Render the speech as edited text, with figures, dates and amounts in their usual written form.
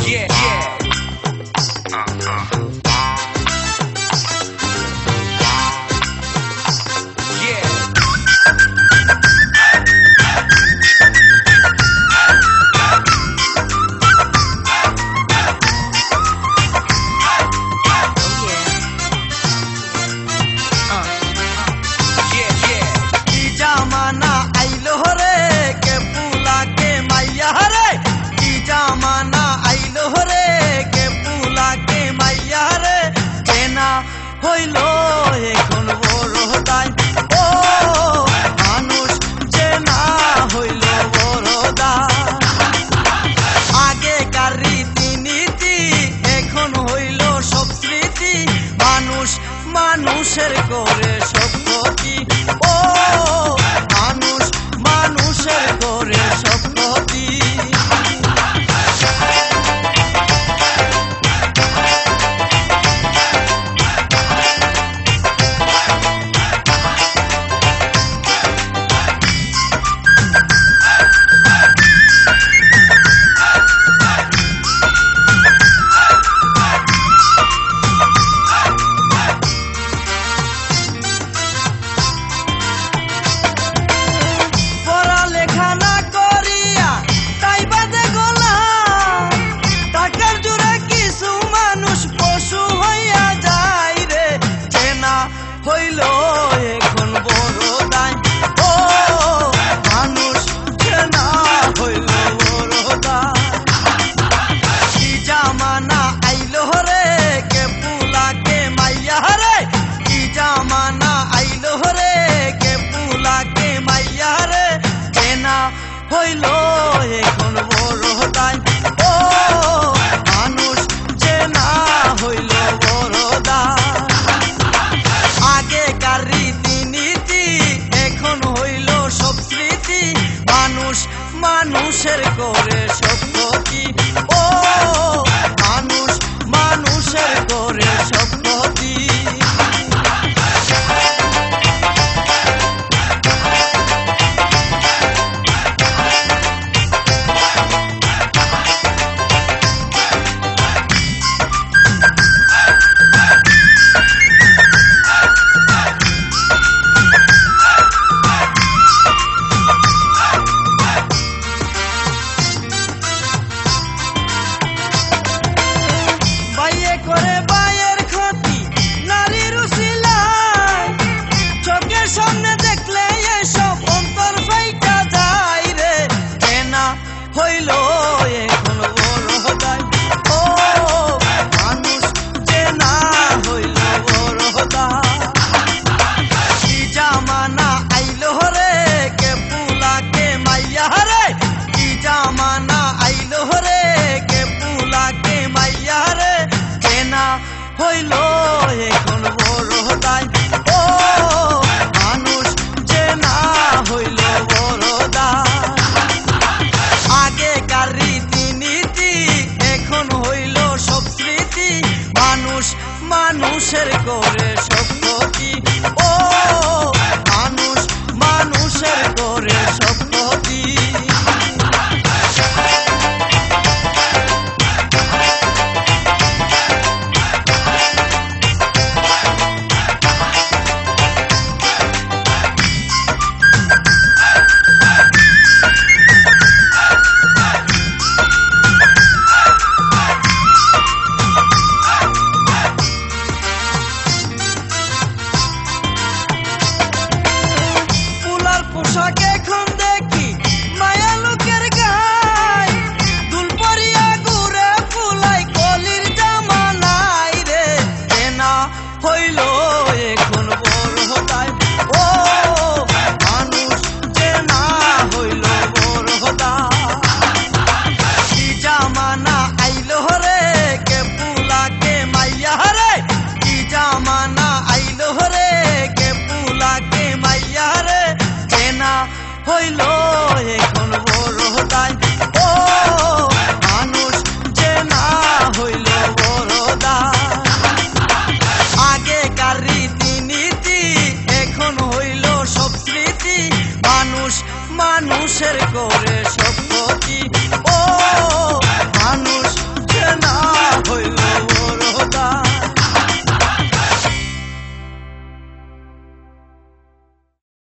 Yeah, yeah. হইলো এখন বড় দায় ও মানুষ যে না হইল বড় দায় আগেকার রীতিনীতি এখন হইল সব স্মৃতি মানুষ মানুষের করে সব ক্ষতি ও মানুষ মানুষের করে সব ক্ষতি হইলো এখন বড় দায় ও মানুষ যে না হইল বড় দায় কি জামানা আইলো রে কে পুলা কে মাইয়া রে কি জামানা আইলো রে কে পুলা কে মাইয়া রে যে না হইলো এখন বড় দায় ও মানুষ যে না হইল বড় দায় আগেকার রীতিনীতি এখন হইল সব স্মৃতি মানুষ মানুষের করে সব ক্ষতি ও মানুষ মানুষের করে সব ক্ষতি করে বাইয়ের ক্ষতি নারীর উসিলায় চোখের সামনে দেখলে এসব অন্তর ফাইটা যায় রে কেনা হইল এখন